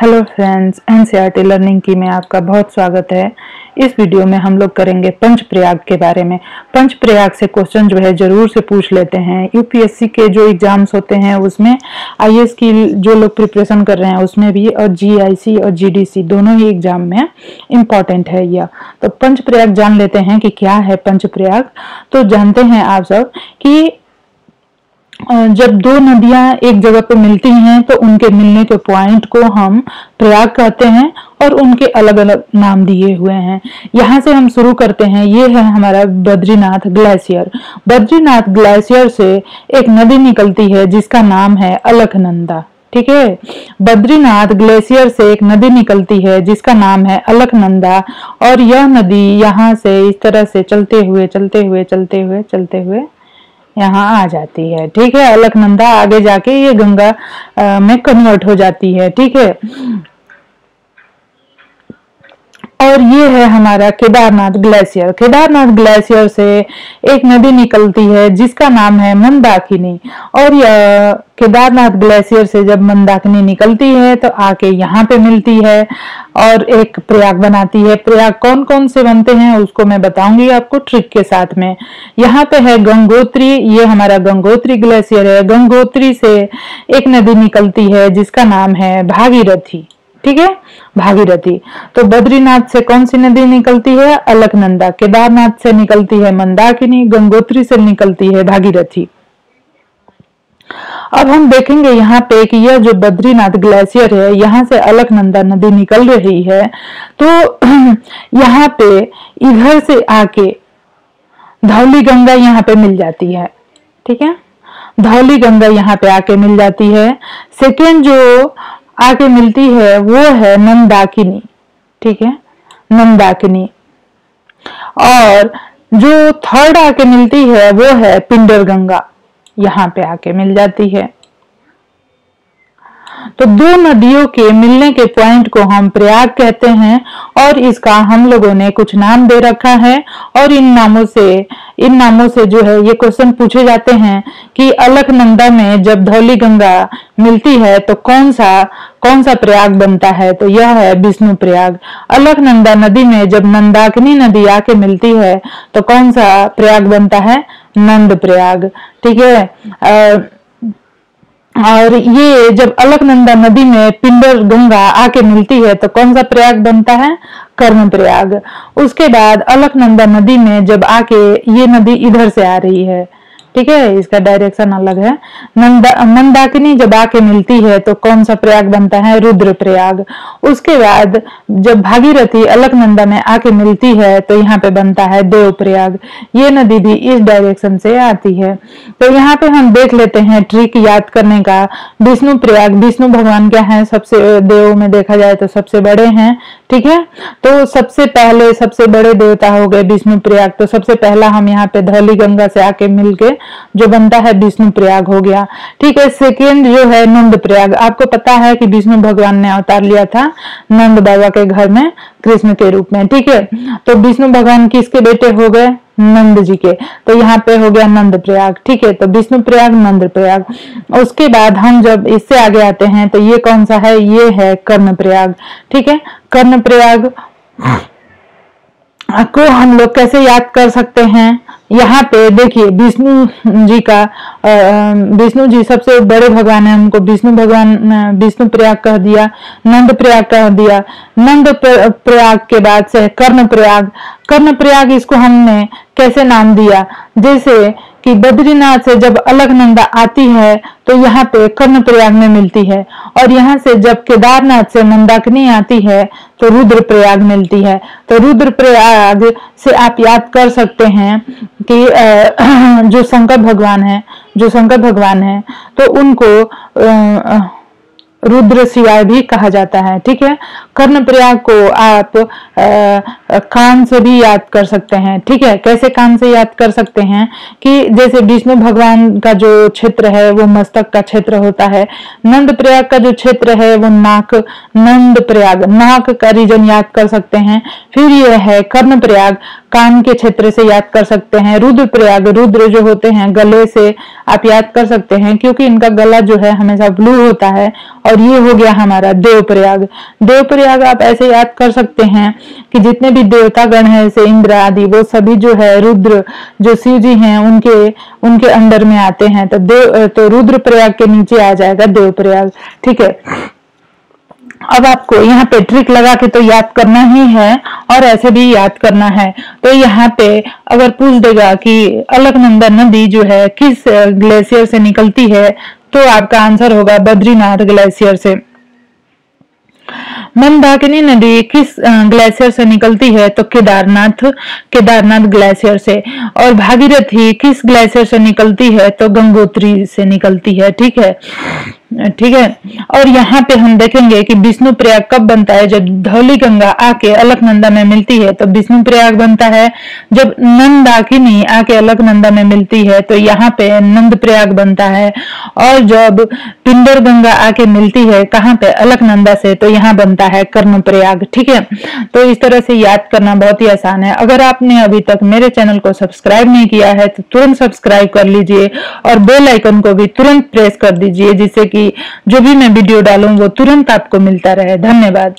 Hello friends, NCERT learning की में आपका बहुत स्वागत है। इस वीडियो में हम लोग करेंगे पंचप्रयाग के बारे में। पंचप्रयाग से क्वेश्चन जो है जरूर से पूछ लेते हैं। यूपीएससी के जो एग्जाम्स होते हैं उसमें, आईएएस की जो लोग प्रिपरेशन कर रहे हैं उसमें भी, और जीआईसी और जीडीसी दोनों ही एग्जाम में इम्पॉर्टेंट है यह। तो पंचप्रयाग जान लेते हैं कि क्या है पंचप्रयाग। तो जानते हैं आप सब कि जब दो नदियां एक जगह पे मिलती हैं तो उनके मिलने के पॉइंट को हम प्रयाग कहते हैं और उनके अलग अलग नाम दिए हुए हैं। यहाँ से हम शुरू करते हैं। ये है हमारा बद्रीनाथ ग्लेशियर। बद्रीनाथ ग्लेशियर से एक नदी निकलती है जिसका नाम है अलकनंदा। ठीक है, बद्रीनाथ ग्लेशियर से एक नदी निकलती है जिसका नाम है अलकनंदा, और यह नदी यहाँ से इस तरह से चलते हुए यहाँ आ जाती है। ठीक है, अलकनंदा आगे जाके ये गंगा में कन्वर्ट हो जाती है। ठीक है, और ये है हमारा केदारनाथ ग्लेशियर। केदारनाथ ग्लेशियर से एक नदी निकलती है जिसका नाम है मंदाकिनी, और यह केदारनाथ ग्लेशियर से जब मंदाकिनी निकलती है तो आके यहाँ पे मिलती है और एक प्रयाग बनाती है। प्रयाग कौन कौन से बनते हैं उसको मैं बताऊंगी आपको ट्रिक के साथ में। यहाँ पे है गंगोत्री, ये हमारा गंगोत्री ग्लेशियर है। गंगोत्री से एक नदी निकलती है जिसका नाम है भागीरथी। ठीक है, भागीरथी। तो बद्रीनाथ से कौन सी नदी निकलती है? अलकनंदा। केदारनाथ से निकलती है मंदाकिनी। गंगोत्री से निकलती है भागीरथी। अब हम देखेंगे यहाँ पे कि यह जो बद्रीनाथ ग्लेशियर है, यहाँ से अलकनंदा नदी निकल रही है, तो यहाँ पे इधर से आके धौली गंगा यहाँ पे मिल जाती है। ठीक है, धौली गंगा यहाँ पे आके मिल जाती है। सेकेंड जो आके मिलती है वो है नंदाकिनी। ठीक है, नंदाकिनी। और जो थर्ड आके मिलती है वो है पिंडर गंगा, यहाँ पे आके मिल जाती है। तो दो नदियों के मिलने के पॉइंट को हम प्रयाग कहते हैं, और इसका हम लोगों ने कुछ नाम दे रखा है। और इन नामों से जो है ये क्वेश्चन पूछे जाते हैं कि अलकनंदा में जब धौली गंगा मिलती है तो कौन सा प्रयाग बनता है? तो यह है विष्णु प्रयाग। अलकनंदा नदी में जब मंदाकिनी नदी आके मिलती है तो कौन सा प्रयाग बनता है? नंद प्रयाग। ठीक है, और ये जब अलकनंदा नदी में पिंडर गंगा आके मिलती है तो कौन सा प्रयाग बनता है? कर्ण प्रयाग। उसके बाद अलकनंदा नदी में जब आके, ये नदी इधर से आ रही है, ठीक है, इसका डायरेक्शन अलग है। मंदाकिनी जब आके मिलती है तो कौन सा प्रयाग बनता है? रुद्र प्रयाग। उसके बाद जब भागीरथी अलकनंदा में आके मिलती है तो यहाँ पे बनता है देव प्रयाग। ये नदी भी इस डायरेक्शन से आती है। तो यहाँ पे हम देख लेते हैं ट्रिक याद करने का। विष्णु प्रयाग, विष्णु भगवान क्या है? सबसे देव में देखा जाए तो सबसे बड़े हैं। ठीक है, तो सबसे बड़े देवता हो गए विष्णु प्रयाग। तो सबसे पहला हम यहाँ पे धौली गंगा से आके मिलके जो बनता है विष्णु प्रयाग हो गया। ठीक है, सेकेंड जो है नंद प्रयाग। आपको पता है कि विष्णु भगवान ने अवतार लिया था नंद बाबा के घर में कृष्ण के रूप में। ठीक है, तो विष्णु भगवान किसके बेटे हो गए? नंद जी के। तो यहाँ पे हो गया नंद प्रयाग। ठीक है, तो विष्णु प्रयाग, नंद प्रयाग। उसके बाद हम जब इससे आगे आते हैं तो ये कौन सा है? ये है कर्ण प्रयाग। ठीक है, कर्ण प्रयाग को हम लोग कैसे याद कर सकते हैं? यहाँ पे देखिए विष्णु जी सबसे बड़े भगवान है, हमको विष्णु प्रयाग कह दिया, नंद प्रयाग कह दिया। नंद प्रयाग के बाद से कर्ण प्रयाग। कर्ण प्रयाग इसको हमने कैसे नाम दिया? जैसे कि बद्रीनाथ से जब अलकनंदा आती है तो यहाँ पे कर्ण प्रयाग में मिलती है, और यहाँ से जब केदारनाथ से मंदाकिनी आती है तो रुद्र प्रयाग मिलती है। तो रुद्र प्रयाग से आप याद कर सकते हैं कि जो शंकर भगवान है तो उनको रुद्र शिवाय भी कहा जाता है। ठीक है, कर्ण प्रयाग को आप कान से भी याद कर सकते हैं। ठीक है, कैसे कान से याद कर सकते हैं? कि जैसे विष्णु भगवान का जो क्षेत्र है वो मस्तक का क्षेत्र होता है, नंद प्रयाग का जो क्षेत्र है वो नाक का रीजन याद कर सकते हैं। फिर ये है कर्ण प्रयाग। कान के क्षेत्र से याद कर सकते हैं। रुद्रप्रयाग, रुद्र जो होते हैं गले से आप याद कर सकते हैं, क्योंकि इनका गला जो है हमेशा ब्लू होता है। और ये हो गया हमारा देवप्रयाग। देवप्रयाग आप ऐसे याद कर सकते हैं कि जितने भी देवतागण हैं जैसे इंद्र आदि, वो सभी जो है रुद्र जो शिव जी हैं उनके अंडर में आते हैं। तो रुद्रप्रयाग के नीचे आ जाएगा देवप्रयाग। ठीक है, अब आपको यहाँ पे ट्रिक लगा के तो याद करना ही है और ऐसे भी याद करना है। तो यहाँ पे अगर पूछ देगा कि अलकनंदा नदी जो है किस ग्लेशियर से निकलती है, तो आपका आंसर होगा बद्रीनाथ ग्लेशियर से। मंदाकिनी नदी किस ग्लेशियर से निकलती है, तो केदारनाथ ग्लेशियर से। और भागीरथी किस ग्लेशियर से निकलती है, तो गंगोत्री से निकलती है। ठीक है, ठीक है। और यहाँ पे हम देखेंगे कि विष्णु प्रयाग कब बनता है, जब धौली गंगा आके अलकनंदा में मिलती है तो विष्णु प्रयाग बनता है। जब नंदाकिनी आके अलकनंदा में मिलती है तो यहाँ पे नंद प्रयाग बनता है। और जब पिंडर गंगा आके मिलती है कहाँ पे, अलकनंदा से, तो यहाँ बनता है कर्ण प्रयाग। ठीक है, तो इस तरह से याद करना बहुत ही आसान है। अगर आपने अभी तक मेरे चैनल को सब्सक्राइब नहीं किया है तो तुरंत सब्सक्राइब कर लीजिए और बेल आइकन को भी तुरंत प्रेस कर दीजिए, जिससे कि जो भी मैं वीडियो डालूं वो तुरंत आपको मिलता रहे। धन्यवाद।